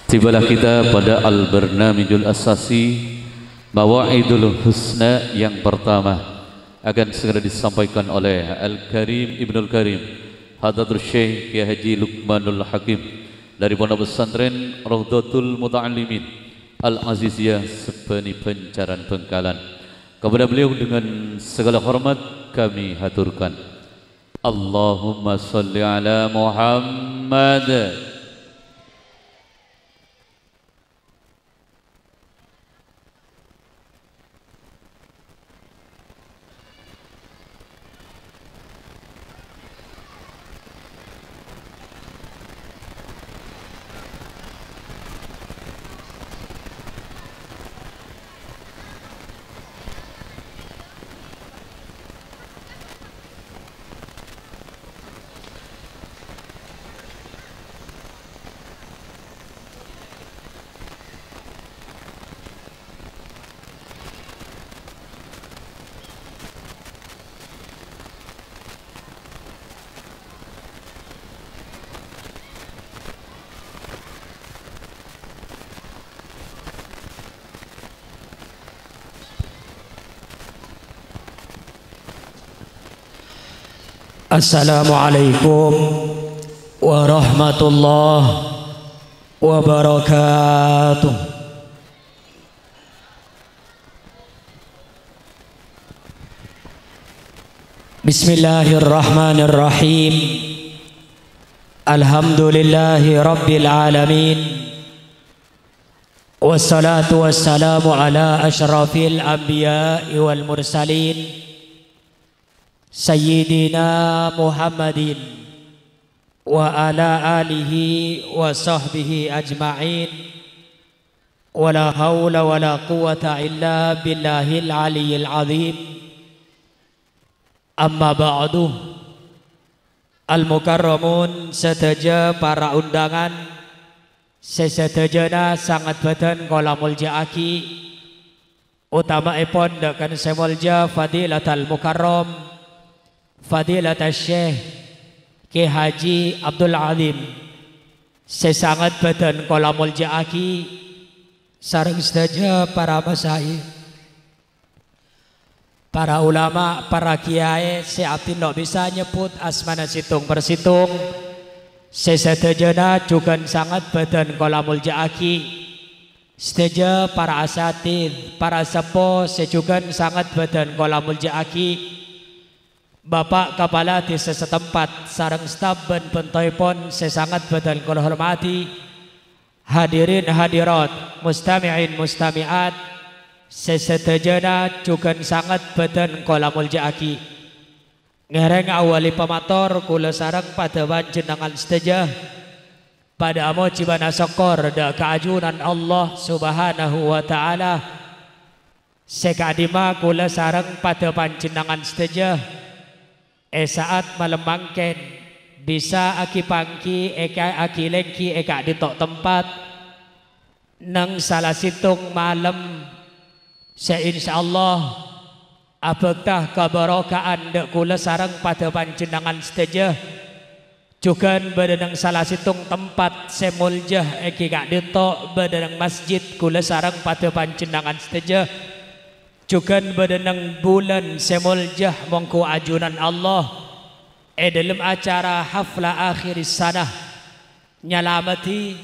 Tibalah kita pada Al-Barnamijul Asasi Mawa'idul Husna yang pertama akan segera disampaikan oleh Al-Karim Ibnul Karim Hadratul Syekh Kiai Haji Luqmanul Hakim dari Pondok Pesantren Raudhatul Muta'allimin Al-Aziziyah Sepeni Pencaran Bengkalan. Kepada beliau dengan segala hormat kami haturkan Allahumma salli ala Muhammad. Assalamualaikum warahmatullahi wabarakatuh. Bismillahirrahmanirrahim. Alhamdulillahi rabbil alamin. Wassalatu wassalamu ala asyrafil anbiya'i wal mursalin Sayyidina Muhammadin wa ala alihi wa sahbihi ajma'in. Wa la hawla wa la quwata illa billahil aliyyil azim. Amma ba'du. Al-mukarramun sedaja para undangan, sesedajana sangat badan kala muljaaki utama ipon dakan semulja fadilatal mukarram Fadilat Syekh Kiai Haji Abdul Alim sesangat badan kala muljaaki sareng sedaya para masyayikh, para ulama, para kiai, seabdi ndak bisa nyebut asmana situng persitung. Sesadajana juga sangat badan kala muljaaki sedaja para asatid, para sepo sejugan sangat badan kala muljaaki. Bapak Kepala Desa setempat sareng staf ben pentoipon sesangat badan kula hormati. Hadirin hadirat, mustami'in mustami'at sesedajana juga sangat badan kula muljaaki. Ngereng awali pamator kula sareng pada panjenengan sedaya pada amojibana syukur da keajunan Allah Subhanahu wa taala. Sekadima kula sareng pada panjenengan sedaya saat malam mangken bisa aki pangki eka aki lengki eka ditok tempat nang salah situng malam seinsyaallah abagtah kebarokaan dek kula sareng pada panjenengan sedaya juga badanang salah situng tempat semuljah eki kak ditok badanang masjid kula sareng pada panjenengan sedaya juga badanang bulan semuljah mongko ajunan Allah dalam acara hafla akhir sanah nyalamati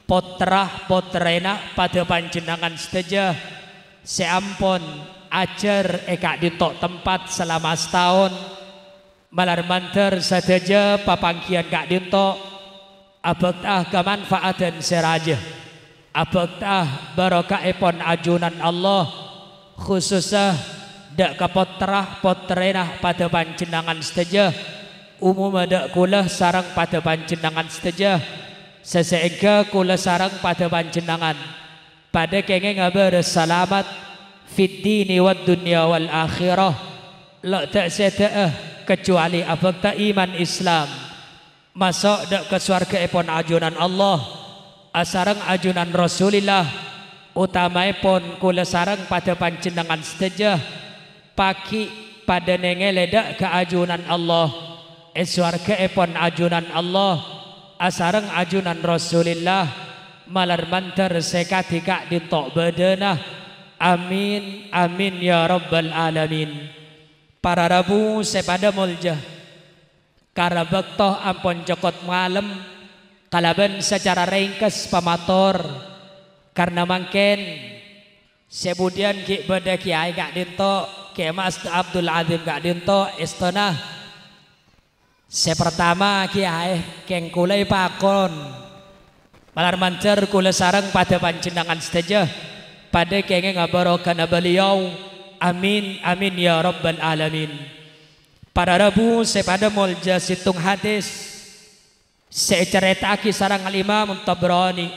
potrah potrena pada panjenengan sedaya seampun ajar eka ditok tempat selama setahun malar manter sedaya papangkian kak ditok abagtah kemanfaatan seraja abagtah barokah epon ajunan Allah khususnya dak kapotrah potrenah pada panjenengan sedaya umum dak kula sarang pada panjenengan sedaya sesehingga kula sarang pada panjenengan pada kenging ngabar selamat fid dini wad dunya wal akhirah la tak sedaah kecuali abagta iman Islam masuk dak ke surga epon ajunan Allah asarang ajunan Rasulillah utamaipun kula sareng pada panjenengan sedaya pagi pada nengeledak keajunan Allah swarga epon ajunan Allah asareng ajunan Rasulillah malar mantar sekati kak dintok bedena. Amin amin ya rabbal alamin. Para rabu sepada mulja karabaktoh ampon jokot malam kalaban secara ringkas pamator karena mangken sebudian ki beda kiai kak dintok ki Mas Abdul Azim kak dintok istana sepertama kiai keng kulai pakon malar mancar kula sarang pada panjenengan saja pada kenge ngabarokan beliau. Amin amin ya rabbal alamin. Para rabu sepada mulja situng hadis secaretaki sarang Imam Tabrani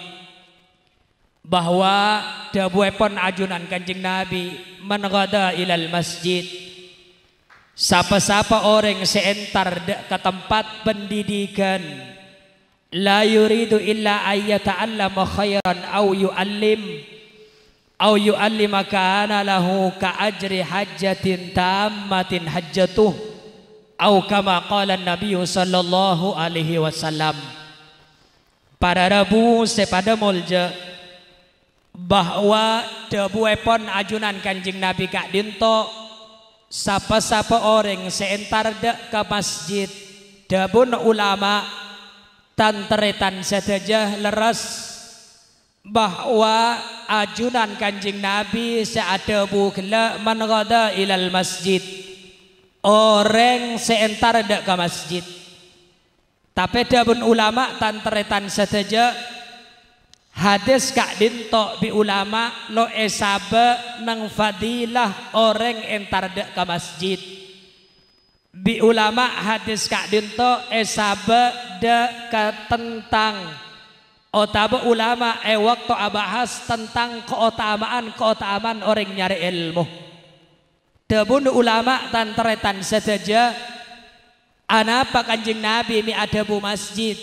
bahwa dabuepon ajunan Kanjeng Nabi man ghada ilal masjid, sapa-sapa orang seentar ke tempat pendidikan la yuridu illa ayyata'allama khairan au yu'allima kana lahu ka ajri hajjatin tammatin hajjatuh au kama qala Nabi sallallahu alaihi wasallam. Para rabu sepada mulja bahwa debuepon ajunan Kanjeng Nabi kak dinto sapa-sapa orang seentar dek ke masjid dabun ulama tanteretan saja leres bahwa ajunan Kanjeng Nabi seadabu kela man ghada ilal masjid, orang seentar dek ke masjid. Tapi dabun ulama tanteretan saja hadis kak dinto bi ulama lo esabe nang fadilah orang entar dek ke masjid. Bi ulama hadis kak dinto esabe dek ke tentang otaba ulama waktu abahas tentang keutamaan orang nyari ilmu. Dabun ulama tanteretan saja anapa Kanjeng Nabi mi adabu masjid.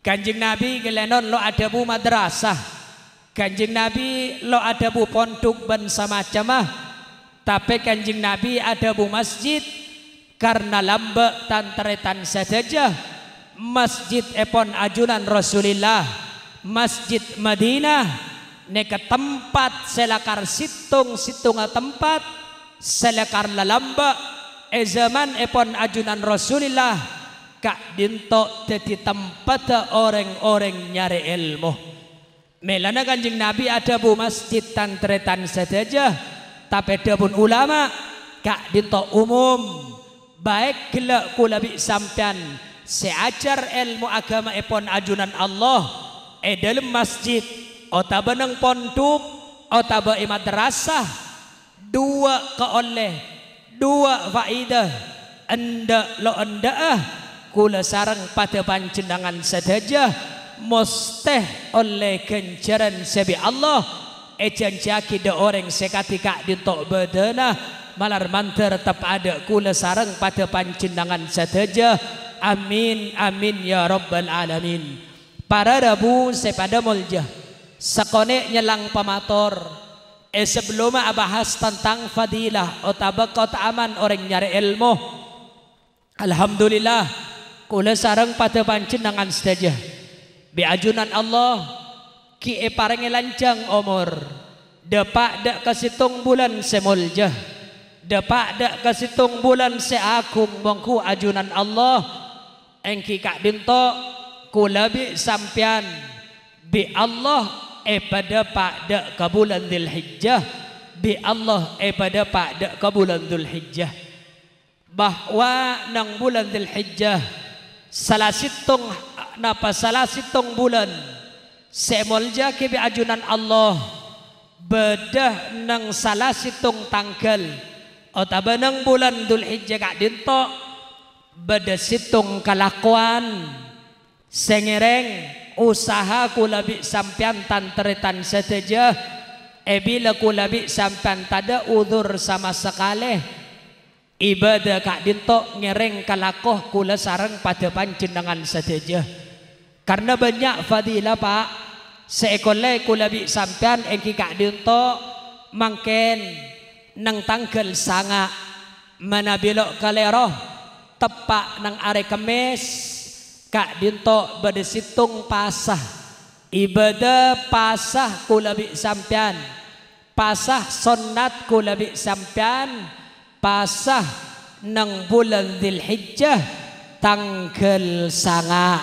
Kanjeng Nabi gelenon lo adabu madrasah. Kanjeng Nabi lo adabu pondok ban semacam. Tapi Kanjeng Nabi adabu masjid karena lambek tanteretan saja masjid epon ajunan Rasulillah, masjid Madinah neka tempat selakar situng tempat selakar lalamba zaman epon ajunan Rasulillah kak dinto teti tempat orang-orang nyari ilmu. Melana Kanjeng Nabi ada bu masjid tantretan saja tapi dabun ulama kak dinto umum baik gila kulabi sampean seajar ilmu agama epon ajunan Allah dalam masjid otaba nang pondok otaba madrasah dua keoleh dua faidah anda lo anda kula sarang pada panjenengan saja musteh oleh kencaran sebi Allah janjaki de orang sekati kak dintok bedana malar manter tetap ada kula sarang pada panjenengan saja. Amin amin ya rabbal alamin. Para rabu sepada mulja sekone nyelang pamator sebelum bahas tentang fadilah otaba keutamaan orang nyari ilmu. Alhamdulillah kula sareng pada panjenengan saja bi ajunan Allah ki parengi lancang umur depak dak kasitung bulan semulja depak dak kasitung bulan seagung mongku ajunan Allah engki kak dinto kula bi sampian bi Allah pada pada ke bulan Dzulhijjah bi Allah pada pada ke bulan Dzulhijjah bahwa nang bulan Dzulhijjah salah situng bulan semolja ke bi ajunan Allah bedah nang salah situng tanggal otaba nang bulan Dzulhijjah kak dinto beda situng kelakuan sengereng usaha kulabi sampian tanteretan saja bila kulabi sampian tada udur sama sekali ibadah kak dinto ngereng kalakoh kula sarang pada panjenengan saja karena banyak fadilah pak seekole kulabi sampian engki kak dinto mangken nang tanggal sanga mana belok kaleroh tepak nang are kemis kak dinto bade situng pasah ibadah pasah kula bi sampean, pasah sunnat kula bi sampean, pasah nang bulan Dzulhijjah tanggal sanga.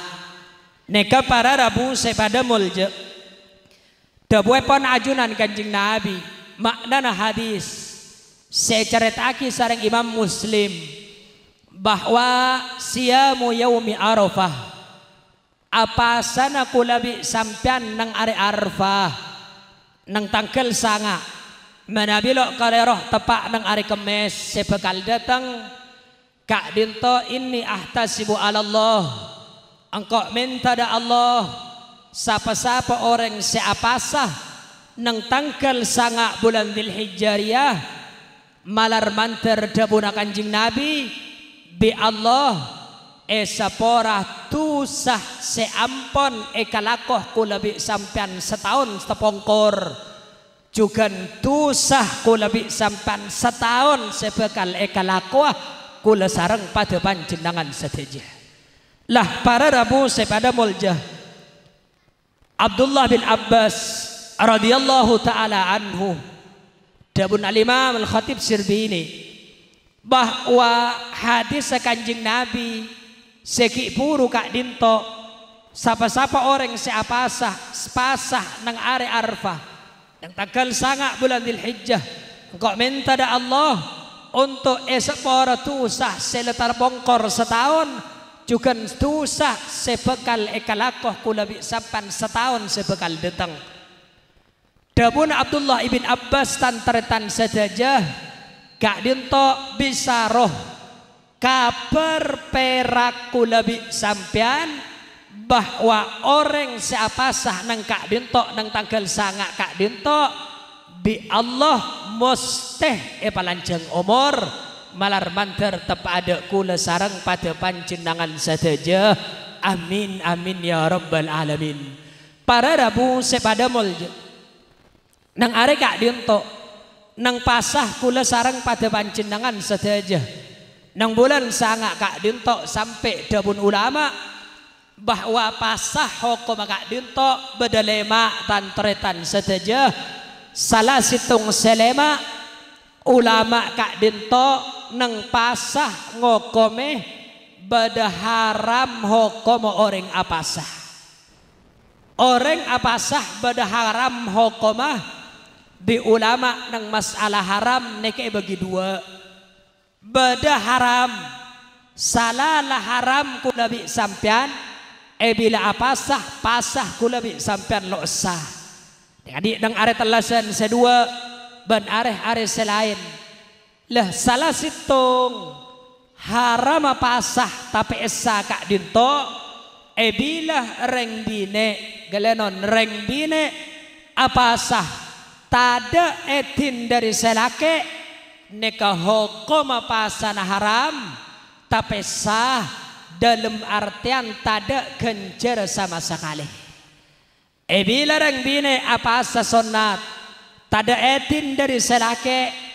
Neka para Rabu sepada mulja. Dabuai pon ajunan Kanjeng Nabi, maknana hadis saya ceritaki sareng Imam Muslim bahwa siyamu yaumi Arafah apa sana kula bi sampean nang are Arafah nang tanggal sanga manabilo kaleroh tepak nang are Kemis sebekal datang kak dinto ini ahtasibu ala Allah engkau minta da Allah sapa-sapa orang seapasah nang tanggal sanga bulan Dzulhijjah malar manter dabuna Kanjeng Nabi bi Allah sapora tusah seampon kalakoh kula bi sampean setahun setepongkor juga tusah kula bi sampean setahun sebekal kalakoh kula sareng pada panjenengan seteja. Lah para Rabu sepada muljah Abdullah bin Abbas radhiyallahu taala anhu dabun al-Imam al-Khatib Sirbini bahwa hadis Kanjeng Nabi seki puru kak dinto sapa-sapa orang seapasah sepasah nang are Arfah nang tanggal sanga bulan Dzulhijjah engkau minta da Allah untuk sepora tusah seletar bongkor setahun juga tusah sebekal kalakoh kula bi sampan setahun sebekal datang. Dabun Abdullah ibn Abbas tantaretan saja kak dinto bisa roh kabar perak kula bi sampean bahwa orang seapasah nang kak dinto nang tanggal sanga kak dinto bi Allah musteh palanjang umur malar manter tepada kula sarang pada panjenengan saja. Amin amin ya rabbal alamin. Para Rabu sepada mulja nang are kak dinto nang pasah kula sarang pada panjenengan saja. Nang bulan sanga kak dinto sampai dabun ulama bahwa pasah hukum kak dinto bedalema tantretan saja. Salah situng selema ulama kak dinto nang pasah ngokome bada haram hukum orang apasah. Orang apasah bada haram hukumah di ulama nang masalah haram neke bagi dua. Bada haram salah lah haram kula bi sampean bila apasah pasah kula bi sampean lo sah. Jadi nang are telasan sedua ban are selain lah salah situng haram pasah tapi esa kak dinto bila reng bine galenon reng bine apasah tada etin dari selake neka hukum pasana haram tapi sah dalam artian tada kencer sama sekali. Bila reng bine apasah sunat tada etin dari selake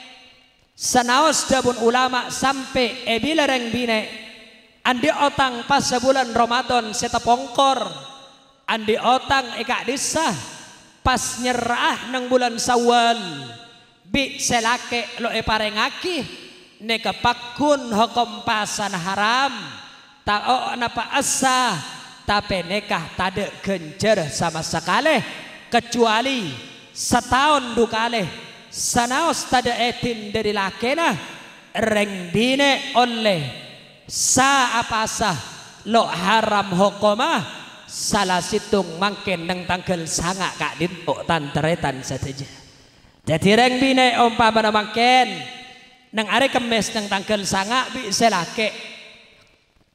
sanaos dabun ulama sampai bila reng bine andi otang pas sebulan Ramadan setepongkor andi otang eka disah pas nyerah nang bulan Sawal bi selake lo parengaki neka pakun hukum pasan haram ta'o napa asa tapi nekah tada genjer sama sekali kecuali setahun dukale sanaos tada etin dari lakena reng bine oleh sa apasah lo haram hukumah salah situng mangken nang tanggal sanga kak dinto tanteretan saja. Jadi reng bine umpama mangken nang are Kemis nang tanggal sanga bi selake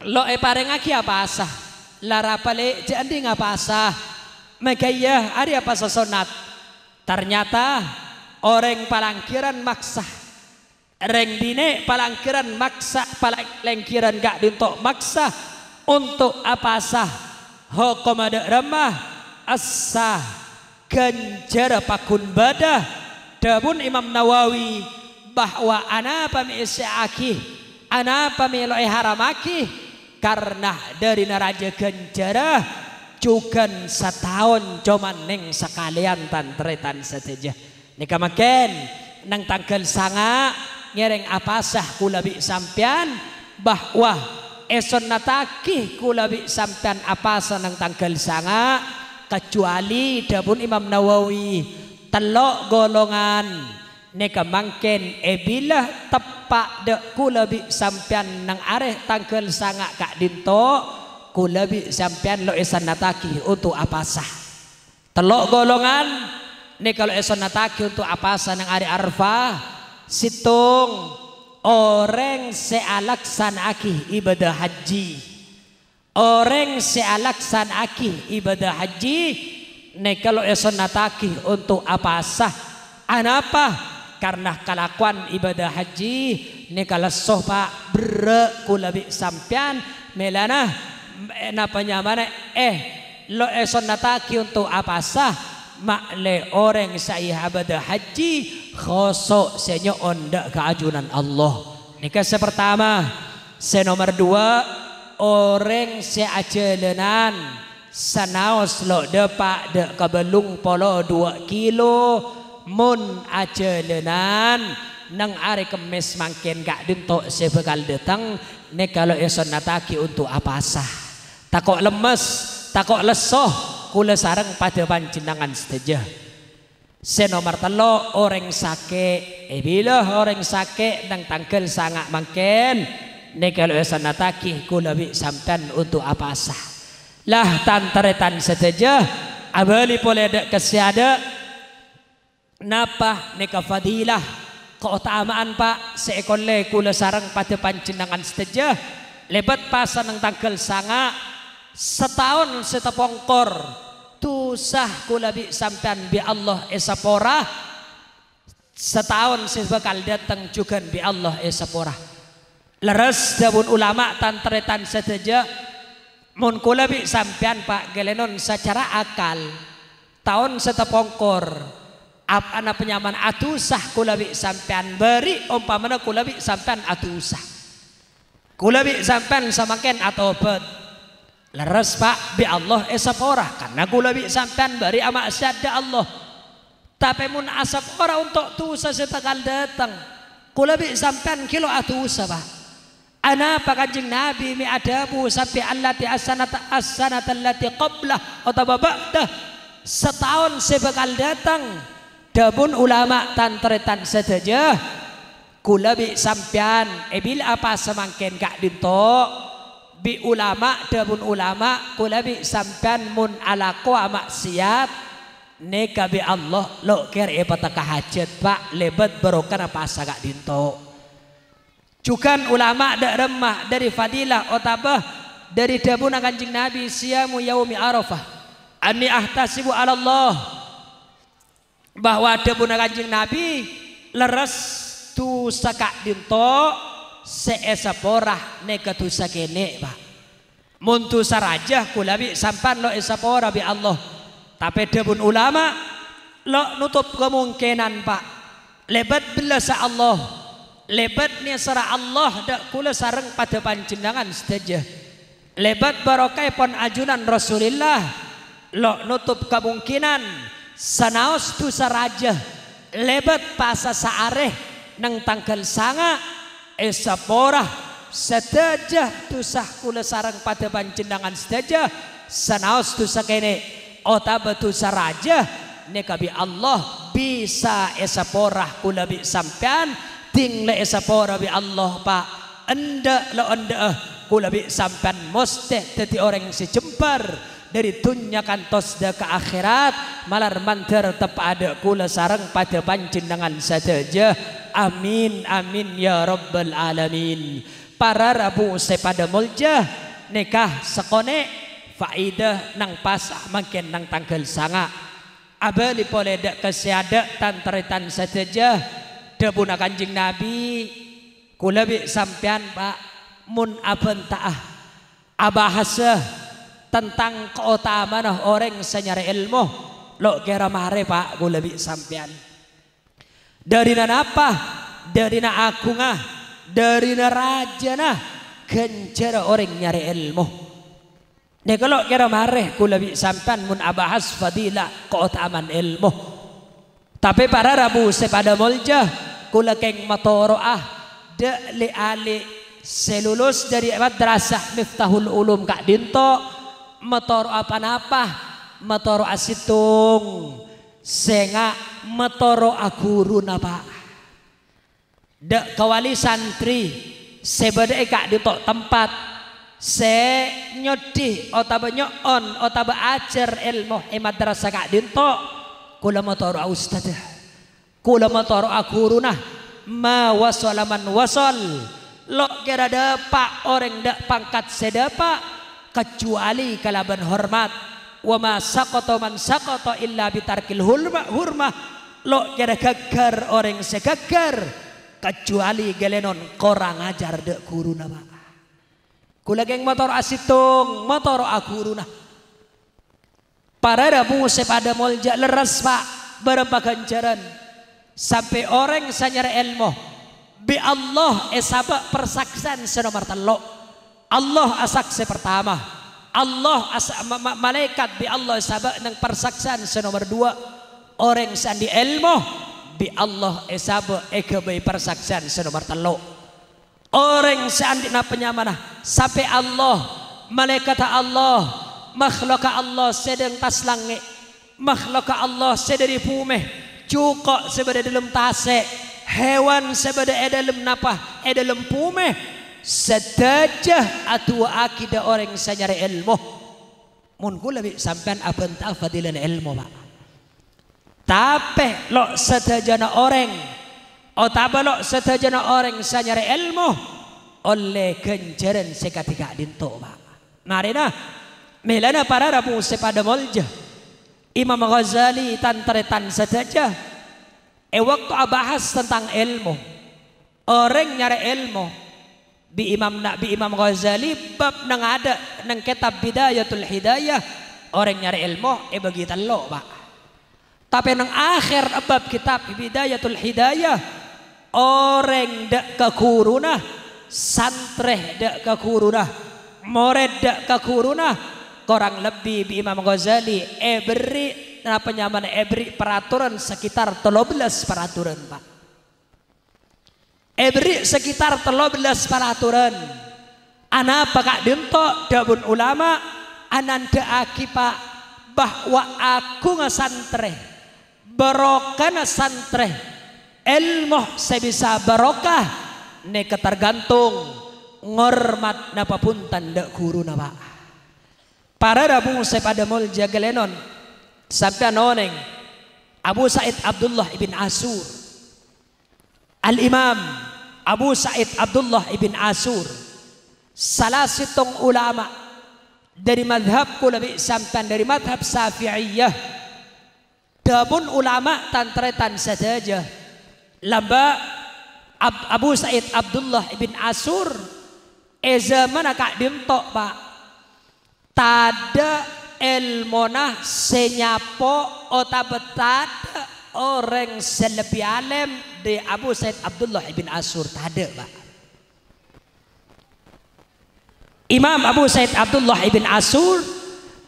lo parengaki apasah lara pale jadi ngapasah makanya ari apa sunat ternyata orang palangkiran maksa reng bine palangkiran maksa palangkiran gak dintok maksa untuk apasah hukum ada ramah asa ganjar pakun badah dabun Imam Nawawi bahwa ana pami isyaaki ana pami loe haramaki karena dari naraja ganjara juga setahun cuman neng sekalian tantretan saja nika makin nang tanggal sanga ngereng apasah kula bi sampean bahwa eson nataki kula bi sampean apasa nang tanggal sanga kecuali dapun Imam Nawawi telok golongan neka mangken bila tepak dek kula bi sampean nang areh tanggal sanga kak dinto kula bi sampean lo esan nataki untuk apasah telok golongan nih kalau esan nataki untuk apasah nang areh arfa situng orang sealaksanaki ibadah haji orang sealaksanaki ibadah haji nih kalau esan nataki untuk apasah anapa karena kelakuan ibadah haji nih kalau sohba bre kula bi sampean melana napanya mana lo eson nataki untuk apa sah makle orang saya ibadah haji khosok senyo onda keajunan Allah nikah pertama nomor dua orang seajelenan sanaos lo depak de kebelung polo 2 kilo mun ajelenan nang ari kemis mangken gak dintok sebekal datang nek kalau eson nataki untuk apa sah takok lemes takok lesoh kula sareng pada panjenengan setuju nomor telo orang sake bila orang sake nang tanggal sangat mangken nek kalau eson nataki kula bi sampean untuk apa sah lah tantaretan setuju abali boleh ada kesiada napa neka fadilah keutamaan pak seekor le kula sarang pada panjenengan setuju lebat pasan ng tanggal sanga setahun setepongkor tusah kula bi sampean bi Allah esapora setahun sebekal datang juga bi Allah esapora leres dabun ulama tantretan setuju mun kula bi sampean pak gelenon secara akal tahun setepongkor apa anak penyaman atusah kula bi sampean beri umpamana kula bi sampean atusah kula bi sampean samaken atau bet leres pak bi Allah esapora karena kula bi sampean beri ama asyadda Allah tapi mun asapora untuk tusa setakal datang kula bi sampean kilo atusa pak ana pak kanjeng Nabi mi adabu sampai allati as-sanata allati qablah atau ba'dah setahun sebekal datang dabun ulama tantretan setuju kula bi sampean bil apa semangken gak dinto bi ulama dabun ulama kula bi sampean mun alaqo maksiat neka bi Allah lo ker pataka hajat pak lebet barokah apa gak dinto cukan ulama dak remah dari fadilah otabah dari dabun kanjeng Nabi siyamu yaumi arafah anni ahtasibu ala Allah bahwa ada bunda kanjeng Nabi leres tu sakak dinto seesa porah neka tu sakene pak muntu sarajah kulabi sampan lo esa porah bi Allah tapi debun ulama lo nutup kemungkinan pak lebat belasa Allah lebat ni sara Allah dak kula sareng pada panjenengan setuju lebat barokah pon ajunan Rasulullah lo nutup kemungkinan sanaos tu saraja lebat pasa saareh nang tanggal sanga esapora seteja tu sah kula sarang pada panjenengan seteja sanaos tu sakene otaba tu saraja neka bi Allah bisa esapora kula bi sampean tingle esapora bi Allah pak enda lo enda kula bi sampean musteh teti orang sejempar dari dunia kantos da ke akhirat malar manter tepada kula sareng pada panjenengan saja amin amin ya rabbal alamin para rabu sepada mulja nikah sekone faidah nang pasah makin nang tanggal sanga abali boleh dak kesiada tantretan saja debuna kanjeng Nabi kula bi sampean pak mun aben taah abahasa tentang keutamaan orang senyara ilmu lo kira mare pak gula bi sampean dari nana apa dari na agungah dari na rajana kencara orang nyari ilmu Nih kalau kira mareh kula bi sampan mun abahas fadilah keutamaan ilmu. Tapi para rabu sepada mulja kula keng matoroah de li ali selulus dari madrasah Miftahul Ulum Kak Dinto matoro apa-apa matoro asitung senga matoro aguru napa de kawali santri sebade Kak Dinto tempat se nyodih otaba nyon otaba ajar ilmu madrasah Kak Dinto kula matoro ustad kula matoro aguruna ma wasalaman wasal lo kira dapat orang dak pangkat sedapa kecuali kalaban hormat wa ma saqata man saqata illa bitarkil hurmah lo kira gagar orang segagar kecuali gelenon korang ajar dak guruna pak kula geng motor asitung motor aguruna para rabu sepada molja leres pak berapa ganjaran sampai orang sanyara ilmu bi Allah esaba persaksan senomor telo Allah asakse pertama Allah malaikat bi Allah esaba nang persaksan senomor dua orang sandi ilmu bi Allah esaba ekebe persaksan senomor telo orang sandi na penyamana sampai Allah malaikat Allah makhluk Allah sedang tas langit makhluk Allah sedari bumi cukup sebagai dalam tase hewan sebagai dalam napa dalam bumi sedajah atau akidah orang sanyara ilmu mun kula bi sampean abenta fadilan ilmu pak tapi lo sedajana orang otaba lo sedajana orang sanyara ilmu oleh ganjaran sekatika dinto pak marina melana para rabu sepada molja Imam Ghazali tantaretan saja waktu bahas tentang ilmu orang nyari ilmu bi Imam Ghazali bab nang ada nang kitab Bidayatul Hidayah orang nyari ilmu bagi telo pak tapi nang akhir bab kitab Bidayatul Hidayah orang dak kekuruna santreh dak kekuruna mored dak kekuruna kurang lebih bi Imam Ghazali beri apa nyaman beri peraturan sekitar 13 peraturan pak beri sekitar 13 peraturan ana apa Kak Dinto dabun ulama ananda aki pak bahwa aku ngesantre barokah santre ilmu sebisa barokah ne ketergantung ngormat napapun tanda guru napa para rabu sepada mulja gelenon sampai noneng Abu Sa'id Abdullah ibn Asur Al-Imam Abu Sa'id Abdullah ibn Asur salah sitong ulama dari madhab kulabi sampai dari madhab Syafi'iyah dabun ulama tantretan saja lamba Abu Sa'id Abdullah ibn Asur zaman Kak Dinto pak tada ilmonah senyapo otabetada orang selebih alim di Abu Sa'id Abdullah ibn Asur tada pak Imam Abu Sa'id Abdullah ibn Asur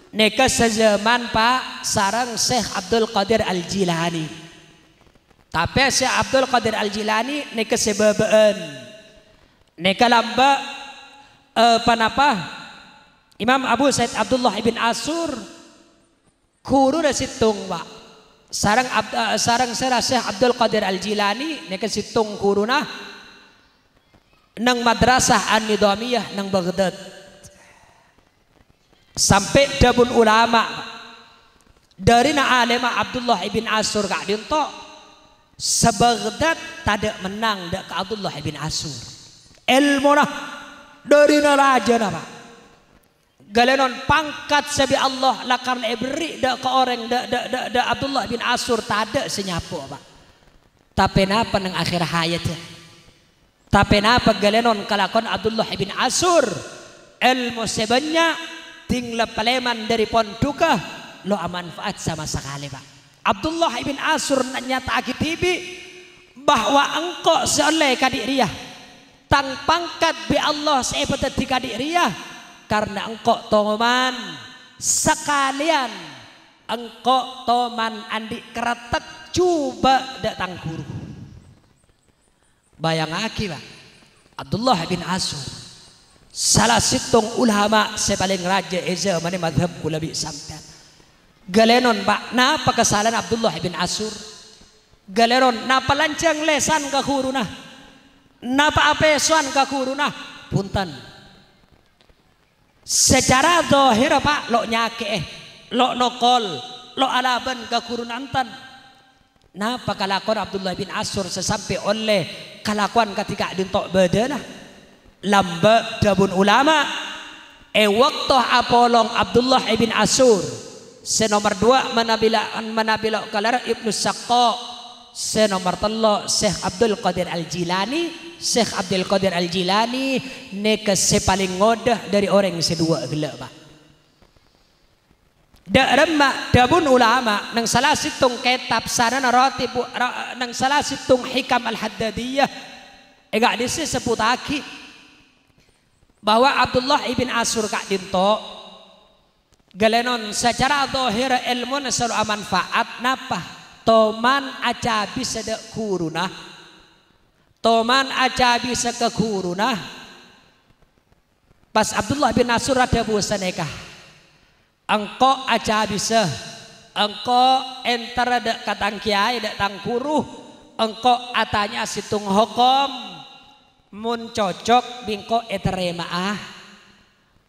neka sezaman pak sarang Syekh Abdul Qadir Al-Jilani tapi Syekh Abdul Qadir Al-Jilani neka sebabaan neka lamba panapa Imam Abu Sa'id Abdullah ibn Asur guru da situng pak sarang Syekh Abdul Qadir Al-Jilani neka situng guruna nang madrasah An-Nidhamiyah nang Baghdad sampai dabun ulama dari na alema Abdullah ibn Asur Kak Dinto sebaghdad tada menang dak ke Abdullah ibn Asur ilmu nah dari na raja na pak galenon pangkat sabi Allah lakar beri dak ke orang dak Abdullah bin Asur tada senyapo pak tapi napa nang akhir hayat tapi napa galenon kalakon Abdullah bin Asur ilmu sebanyak tinggal paleman dari ponduka lo manfaat sama sekali pak Abdullah bin Asur nyata akitibi bahwa engkau seoleh kadik riyah tang pangkat bi Allah sepetet di kadik riyah karena engkau toman sekalian engkau toman andi keretek coba datang guru. Bayang aki Pak, Abdullah bin Asur salah situng ulama sepaling raja eza mana madhab kulabi sampean. Galenon Pak, napa kesalahan Abdullah bin Asur? Galeron napa lancang lesan ka guruna? Napa apesuan ka guruna? Punten. Secara zahir Pak lo nyake lo nokol lo alaban ka guruna antan. Napa kalakuan Abdullah bin Asur sesampai oleh kalakuan ketika dintok badana lamba dabun ulama waktu apolong Abdullah bin Asur senomor 2 manabila kalar Ibnu Saqqa senomor 3 Syekh Abdul Qadir Al-Jilani. Syekh Abdul Qadir Al-Jilani neka sepaling ngodah dari orang sedua gila Pak. Dabun ulama nang salah situng kitab sarana ratib nang salah situng hikam al-haddadiyah enggak disebut aki bahwa Abdullah ibn Asur kak dinto galenon secara zahir ilmu nasalu manfaat napa toman acabi sedek kuruna toman acabi seke kuruna pas Abdullah bin Asur ada busaneka engkau aja bisa engkau entar dek katang kiai dek tang kuruh engkau atanya situng hukum mun cocok bingko eterema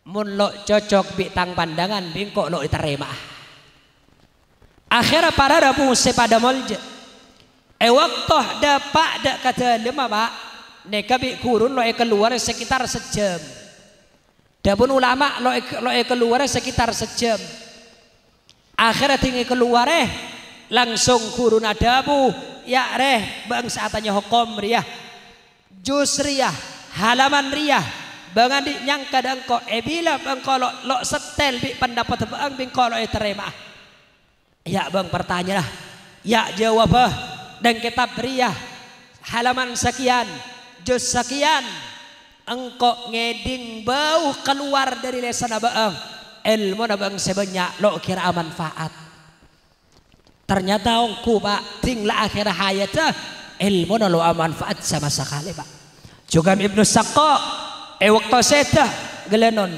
mun lo cocok bitang pandangan bingko lo eterema akhirnya para rabu sepada molje waktu dapat dek kata lima Pak neka bi kurun lo keluar sekitar sejam. Dabun ulama lo keluar sekitar sejam. Akhirnya tinggi keluar langsung kurun adabu ya bangsa atanya hukum riyah jus riyah halaman riyah bangan di nyangka dengko bila bangko lo setel bi pendapat bang bingko lo terima ya bang pertanyaan ya jawab dan kitab riyah halaman sekian jus sekian engkau ngeding bau keluar dari lesan abang ilmu abang sebanyak lo kira manfaat ternyata engkau Pak tinglah akhir hayatnya ilmu lo manfaat sama sekali Pak. Juga Ibnu Saqqa waktu seda gelenon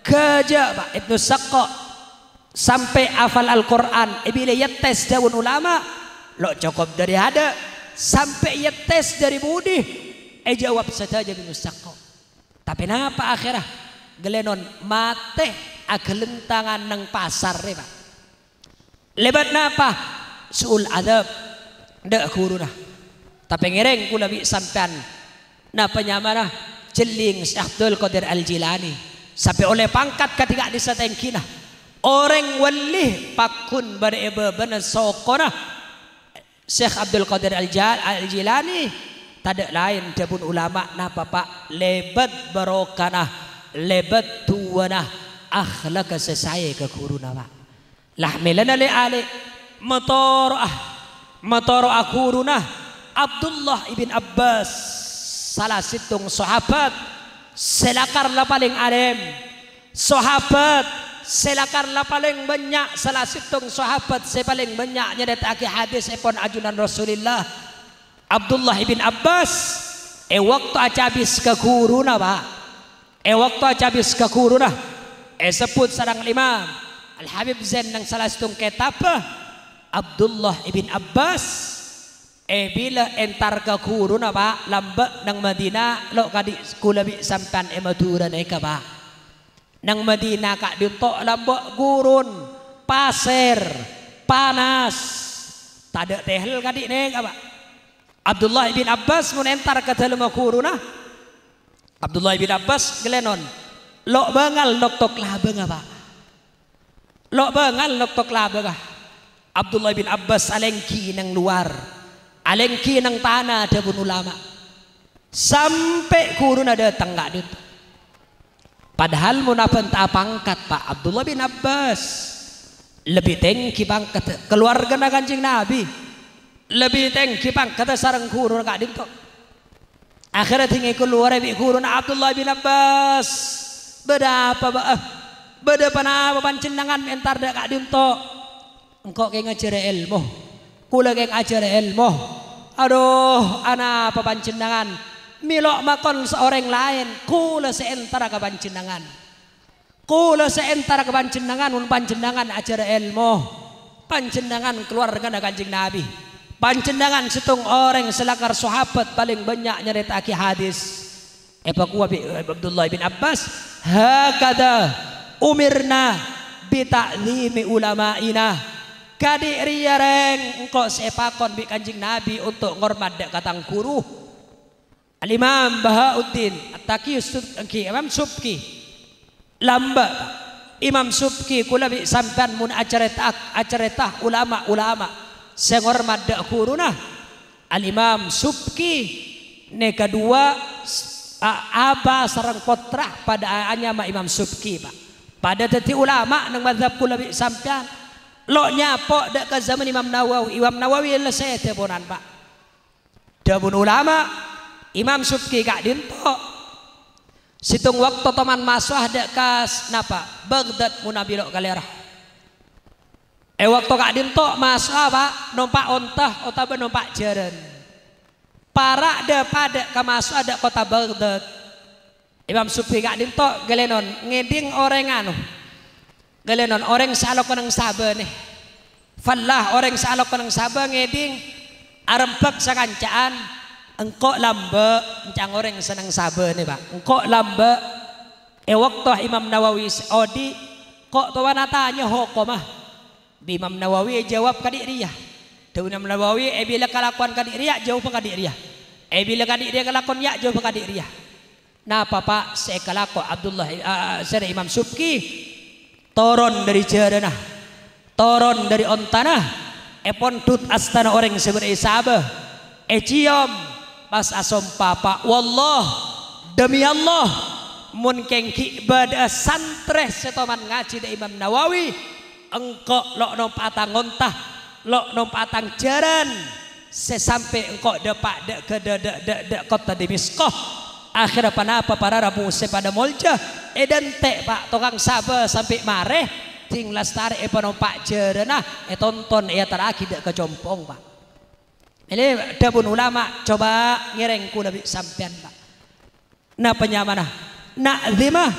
kerja Pak Ibnu Saqqa sampai hafal Al-Quran bila ya tes daun ulama lo cukup dari ada sampai ya tes dari budi jawab saja Ibnu Saqqa. Tapi napa akhirnya gelenon mate agelentangan nang pasar Pak. Lebat napa suul adab ndak kuruna. Tapi ngereng kula bi sampean napa nyamana jeling Syekh Abdul Qadir Al-Jilani sampai oleh pangkat ketika disatengkina orang wali pakun bereba bener sokona Syekh Abdul Qadir Al-Jilani tidak lain dabun ulama napa Pak lebat barokana lebat tuwana akhlak sesaya ke kuruna Pak lah melana le ale motor akuruna Abdullah ibn Abbas salah situng sahabat selakar la paling alim sahabat selakar la paling banyak salah situng sahabat sepaling banyak nyedetake hadis epon ajunan Rasulullah Abdullah bin Abbas waktu acabis ke kuruna Pak waktu acabis ke kuruna sebut sarang Imam Al-Habib Zain nang salah situng kitab Abdullah bin Abbas bila entar ke kuruna Pak lambak nang Madinah lo kadi kulabi sampan madura neka Pak nang Madinah kak ditok lambak gurun pasir panas tada tehel kadi neka Pak Abdullah bin Abbas mun entar ke dalam kuruna Abdullah bin Abbas gelenon lo bangal noktok labeng Pak lo bangal noktok labeng Abdullah bin Abbas alengki nang luar alengki nang tanah ada pun ulama sampai kuruna datang nggak itu padahal munapan tak pangkat Pak Abdullah bin Abbas lebih tinggi pangkat keluarga Kanjeng Nabi lebih tinggi pangkat sarang kurun kak dinto akhirnya tinggi keluar bi kurun Abdullah bin Abbas beda apa beda panapa panjenengan entar dak kak dinto engkau keng ngajar ilmu kula keng ajar ilmu aduh ana apa panjenengan milok makon seorang lain kula seentara ke panjenengan kula seentara ke panjenengan mun panjenengan ajar ilmu panjenengan keluarga Kanjeng Nabi panjenengan setung orang selakar sahabat paling banyak nyeritake hadis Ebakuwa Abdullah bin Abbas hakada umirna bita'zimi ulama'ina kadi riyareng engkau sepakon bi Kanjeng Nabi untuk ngormat dak katang guru Al-Imam Bahauddin At-Taqiyus Imam Subki lamba Imam Subki kula bi sampean mun acaretah ulama-ulama sing ngormat dak guruna Al-Imam Subki ne kedua aba sareng kotrah pada anya Imam Subki Pak pada teti ulama nang mazhab kula bi sampean lo nyapok dak ke zaman Imam Nawawi lesai teponan Pak dabun ulama Imam Subki kak dinto situng waktu teman masuk dak kas napa Baghdad munabilo kalera waktu kak dinto masuk Pak numpak ontah otabe numpak jaran para pada ke masuk ada kota Baghdad Imam Subki kak dinto galenon ngeding orang anu galenon orang salok nang sabe nih fallah orang salok nang sabe ngeding arempek sakancaan engkau lambe encang orang senang sabe nih Pak engkau lambe waktu Imam Nawawi odi kok tuan tanya hokomah Imam Nawawi jawab kadik dia Imam Nawawi bila kelakuan kadik dia jauh kadik dia bila kadik dia kelakuan ya jauh kadik dia nah Pak saya kelako Abdullah saya Imam Subki toron dari jaranah toron dari ontana pontut astana orang sebagai sahabat cium pas asom papa wallah demi Allah mun kengki ibadah santre setoman ngaji da Imam Nawawi engkau lo nompatang ngontah lo nompatang jaran sesampai engkau depak dek ke dek kota Demiskoh akhirnya panapa para rabu sepada molja tek Pak tukang sabar sampai mareh ting lastari penompak jaran tonton terakhir dek ke jompong Pak ini dabun ulama coba ngereng kula bi sampean Pak nah penyamana nak zimah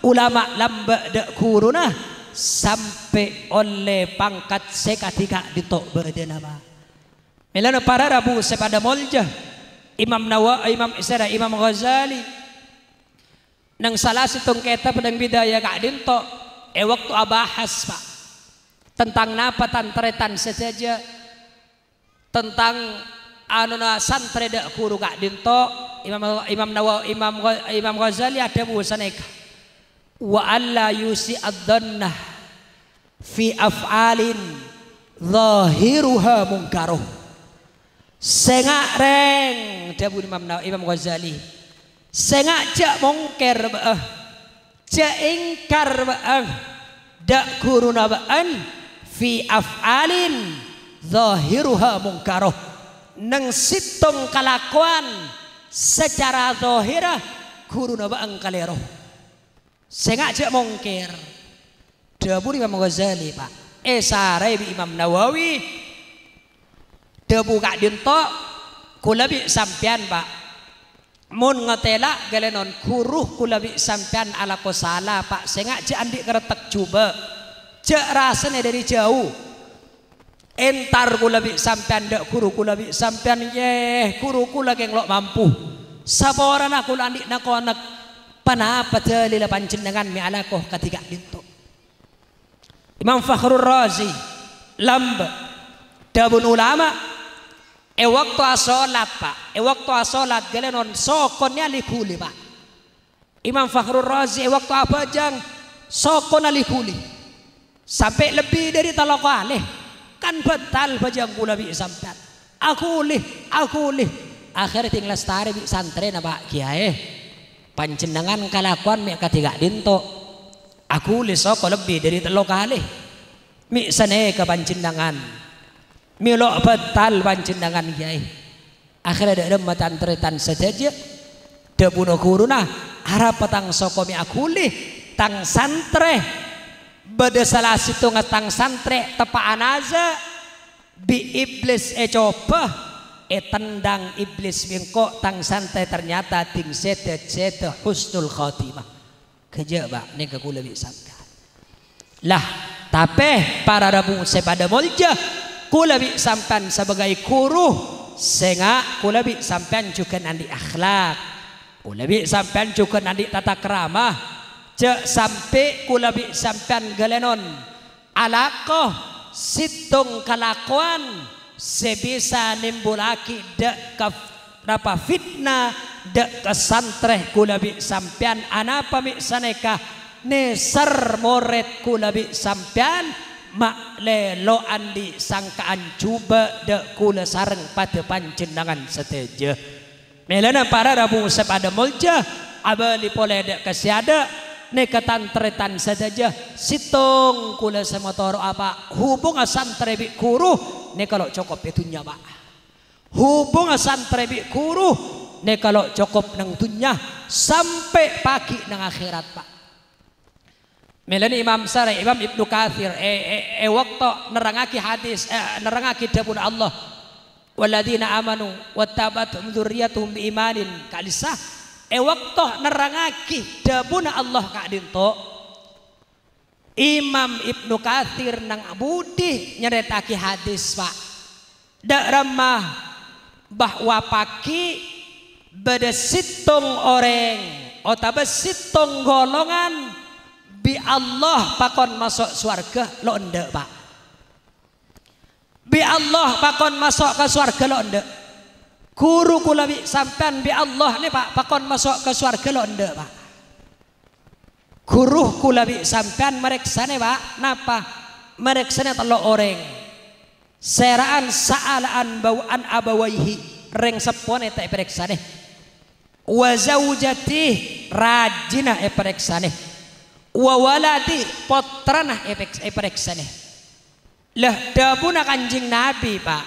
ulama lamba dak kuruna sampai oleh pangkat sekatika ditok berdena Pak melana para rabu sepada molja Imam Nawawi Imam Ghazali nang salah situng kitab pedang bidaya kak dinto waktu abahas Pak tentang napa tantretan saja tentang anuna santre dak guru kak dinto Imam Nawawi Imam Ghazali ada busaneka wa alla yusi adzannah fi af'alin zahiruha munkaruh sengak reng dabu Imam Ghazali sengak jak mungkir jak ingkar dak guruna ba'an fi af'alin zahiruha mungkaruh neng situng kalakuan secara zahirah guruna ba'an kaleroh sengak jak mungkir dabu Imam Ghazali Pak sarai bi Imam Nawawi debu kak dinto kula bi sampean Pak mun ngetela galenon kuruh kula bi sampean ala ko salah Pak sengak je andik keretek coba je rasanya dari jauh entar kula bi sampean dak guru kula bi sampean guru kula keng lo mampu saboran aku andik nakonak panapa telila panjenengan mi ala ko ketiga dinto Imam Fakhrul Razi lamba dabun ulama waktu asolat Pak waktu asolat galenon sokonnya likuli Pak Imam Fakhrul Razi waktu apa jang sokon likuli sampai lebih dari talak alih kan betal bajang kula bi sampean aku lih akhirnya tinggal lestari bi santri na Pak Kiai panjenengan kalakuan mi ketiga dinto aku lih soko lebih dari talak alih mi sane ke panjenengan milok betal panjenengan Kiai akhirnya ada matan tretan saja debuno kuruna harap petang soko mi akuli tang santre bade salah situ ngatang santre tepa anaza bi iblis coba tendang iblis bingko tang santre ternyata ting sete husnul khotimah kejebak nih kekula bisa lah tapi para rabu sepada molja kula bi sampan sebagai kuruh senga kula bi sampan juga nanti akhlak kula bi sampan juga nanti tata keramah cek sampai kula bi sampan galenon alakoh situng kelakuan sebisa nimbulaki dek ke fitnah dek kesantreh kula bi sampan anapa mi saneka neser moret kula bi sampean mak lelo andi sangkaan cuba dek kula sareng pada panjenengan seteja melana para rabu sepada molja abali pole dek kesiada ne ketantretan seteja situng kula semotor apa hubungan santre bi kuruh ne kalau cukup itu nyaba hubungan santre bi kuruh ne kalau cukup nang dunya sampai pagi nang akhirat pak. Melani Imam Sari, Imam Ibnu Katsir, waktu nerangaki hadis, nerangaki dawuh Allah, walladzina amanu wattaba'athum dzurriyyatuhum biimanin kalisah, waktu nerangaki dawuh Allah kak dinto, Imam Ibnu Katsir nang budi nyeretaki hadis pak, dak ramah bahwa paki beda situng orang, otaba situng golongan bi Allah pakon masuk surga lo ende pak bi Allah pakon masuk ke surga lo ende guru kula bi sampean bi Allah nih pak pakon masuk ke surga lo ende pak guru kula bi sampean mereksane pak napa mereksane telo orang seraan saalaan bawaan abawaihi reng sepone tak pereksane wa zaujati rajina pereksane wa waladi potranah pereksane lah dabuna kanjing Nabi pak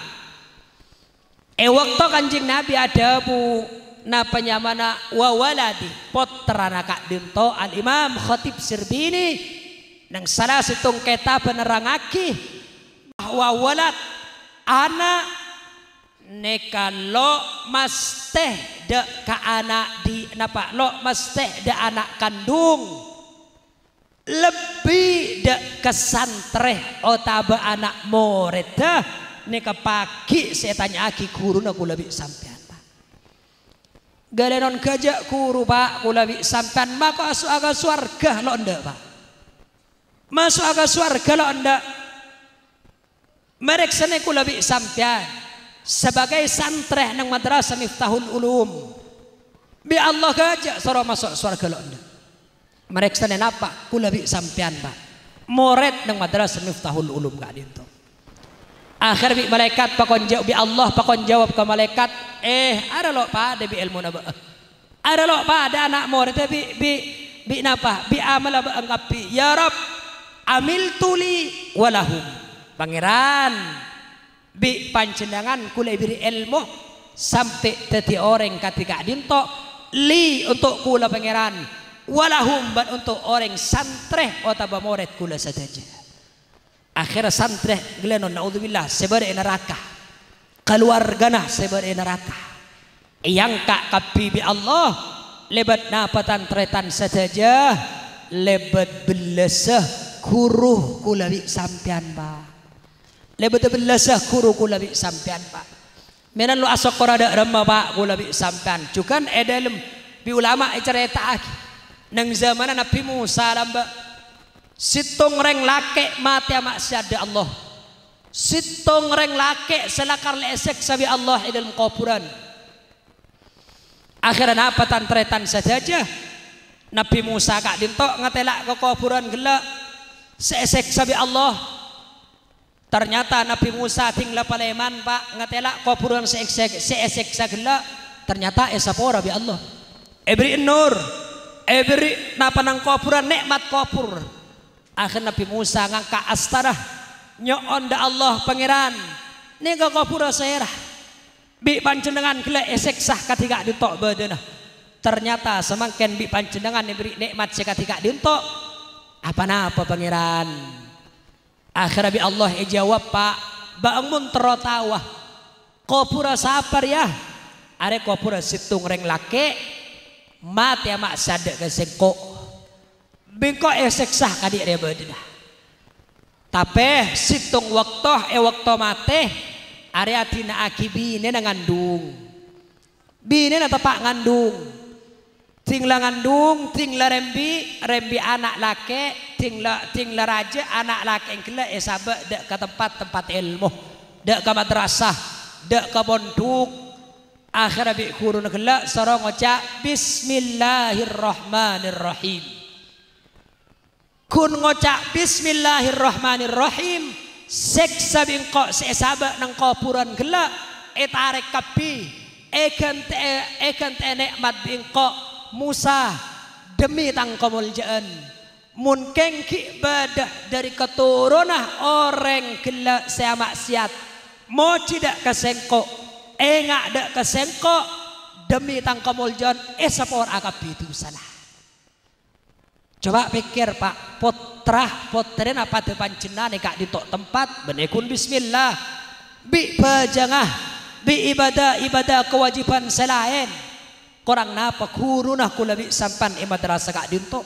waktu kanjing Nabi ada bu napanya mana wa waladi potrana kak dinto al Imam Khatib Sirbini nang salah situng kitab penerangaki bahwa walad anak neka lo masteh de ka anak di napa lo masteh de anak kandung lebih dek kesantreh otaba anak murid dah neka pagi saya tanya aki guru aku lebih sampean pak galenon gajak guru pak aku lebih sampean maka masuk aga swarga lo ndak pak masuk aga swarga lo ndak mereka sana aku lebih sampean sebagai santreh nang madrasah Miftahul Ulum bi Allah gajak soro masuk swarga lo ndak mereka sana apa kula bi sampean pak murid nang madrasah Miftahul Ulum gak dinto akhir bi malaikat pakon jawab bi Allah pakon jawab ke malaikat ada lo pak ada bi ilmu naba ada lo pak ada anak murid bi napa bi amal angkapi ya Rab amil tuli walahum pangeran bi panjenengan kula beri ilmu sampai teti orang ketika dinto li untuk kula pangeran walahum ban untuk orang santreh otaba murid kula saja akhir santreh gelenon naudzubillah sebar neraka keluargana sebar neraka yang kak kapi bi Allah lebat napatan tretan saja lebat belasah kuruh kula bi sampean pak lebat belasah kuruh kula bi sampean pak menan lu asok korada ramah pak kula bi sampean cukan edalem bi ulama cerita aki nang zaman Nabi Musa lamba situng reng lake mati maksiat Allah situng reng lake selakar lesek sabi Allah idal kuburan akhirnya apa tantretan saja Nabi Musa kak dinto ngatelak ke kuburan gelak seesek sabi Allah ternyata Nabi Musa tinggal paleman pak ngatelak kuburan seesek sagelak ternyata esapora bi Allah ibri nur beri napa nang kuburan nikmat kubur akhir Nabi Musa ngangka astarah nyoon da Allah pangeran nika kubur saya bi panjenengan gila esek sah ketika ditok badana ternyata semakin bi panjenengan diberi nikmat seketika ditok Apa napa pangeran? Akhirnya bi Allah jawab pak, baang mun terotawah. Kopura sapar ya. Are kopura situng reng lake mat ya mak sadek ke sengko. Bingko seksah kadik dia bedah. Tapi situng waktu waktu mate are atina akibine ngandung. Bine na tapak ngandung. Tingla ngandung, tingla rembi anak laki, tingla raja anak laki yang kela sahabat dek ke tempat ilmu, dek ke madrasah, dek ke pondok. Akhirnya bi kurun kela sarang ngocak Bismillahirrahmanirrahim. Kun ngocak Bismillahirrahmanirrahim. Seksa bingko sahabat nang kopuran kela etarek kapi, eken te nikmat bingko Musa demi tangkomuljaan mungkin ibadah dari keturunan orang gila saya maksiat mau tidak kesengko enggak dak kesengko demi tangkomuljaan sapor akap itu salah. Coba pikir pak, potren apa depan jenane kak di tok tempat benekun bismillah bi bajangah bi ibadah kewajiban selain korang napa kurunah kulabi sampan madrasah kak dinto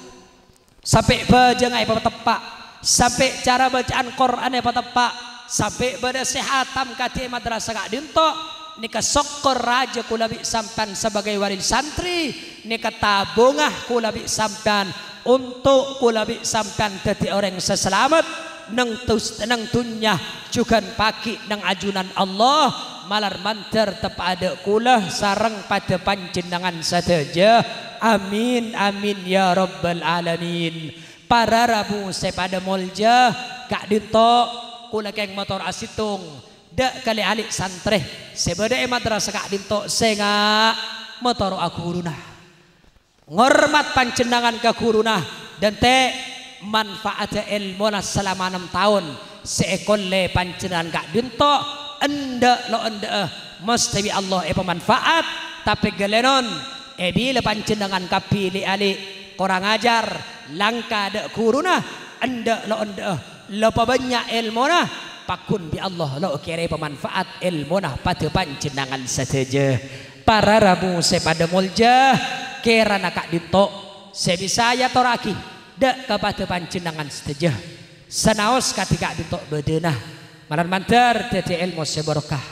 sampai bajangai apa tepak sampai cara bacaan Quran apa tepak sampai pada sehatam kati madrasah kak dinto nika sokor raja kulabi sampan sebagai waris santri nika tabungah kulabi sampan untuk kulabi sampan teti orang seselamat nang dunya juga paki nang ajunan Allah malar manter tepada kulah sarang pada panjenengan saja. Amin amin ya rabbal alamin. Para rabu sepada molja kak dinto kula keng motor asitung dak kali alik santre sebeda madrasah kak dinto senga motor akuruna ngormat panjenengan ke kuruna dan te manfaat ilmu selama 6 tahun seekol le panjenengan kak dinto enda mesti Allah pemanfaat tapi galenon bila panjenengan kapili ali korang ajar langka de kuruna enda lo banyak ilmu nah pakun bi Allah lo kira pemanfaat ilmu nah pada panjenengan saja. Para rabu sepada mulja kira nakak dito sebisa ya toraki dek kepada panjenengan saja sanaos ketika dito bedenah malar mantar tete ilmu seberkah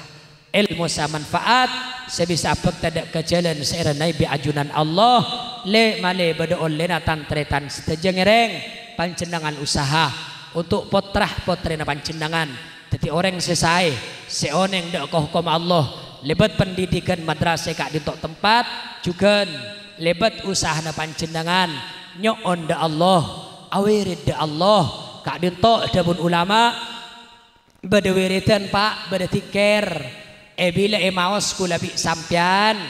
ilmu semanfaat sebisa apa tidak ke jalan seiranai bi ajunan Allah le male bade olena tantretan setejeng-ereng panjenengan usaha untuk potrah-potrena panjenengan teti orang sesai seoneng dak hukum Allah lebat pendidikan madrasah kak di tempat juga lebat usaha panjenengan nyoon da Allah awirid da Allah kak di dabun ulama bada wiritan pak bada tiker bila maos kulabi sampian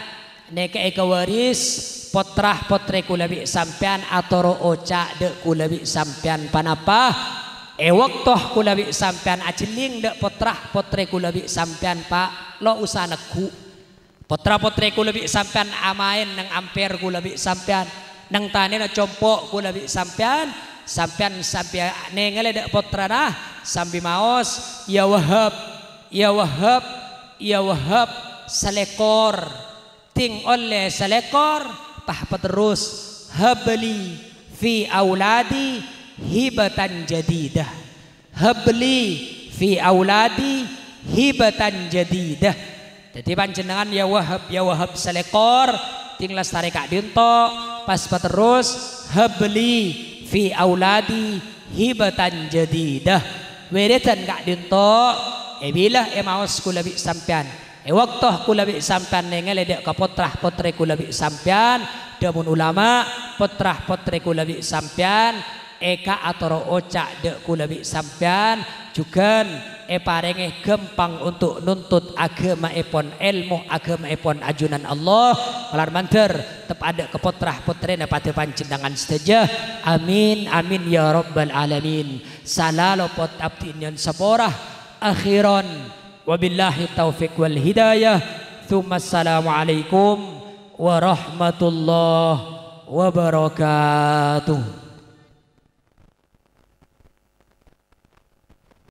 neka eka waris potrah potre kulabi sampian atoro oca de kulabi sampian panapa waktu kulabi sampian aciling de potrah potre kulabi sampian pak lo usah neku potrah potre kulabi sampian amain nang amper kulabi sampian nang tani na compok kulabi sampian nengale de potra nah sambil maos ya wahab salekor ting oleh salekor pahpa terus habli fi auladi hibatan jadidah habli fi auladi hibatan jadidah. Jadi panjenengan ya wahab salekor ting lestari kak dinto paspa terus habli fi auladi hibatan jadidah weretan kak dinto bila maos kulabi sampian waktu kulabi sampian nengale dek kapotrah potre kulabi sampian damun ulama potrah potre kulabi sampian eka atoro oca dek kulabi sampian juga parengeh gempang untuk nuntut agama ilmu agama ajunan Allah malar manter tep ada kepotrah potrena pada panjenengan saja. Amin amin ya rabbal alamin. Salalo pot abdi nyon saborah akhiran wabillahi taufiq wal hidayah. Tsumma assalamualaikum warahmatullahi wabarakatuh.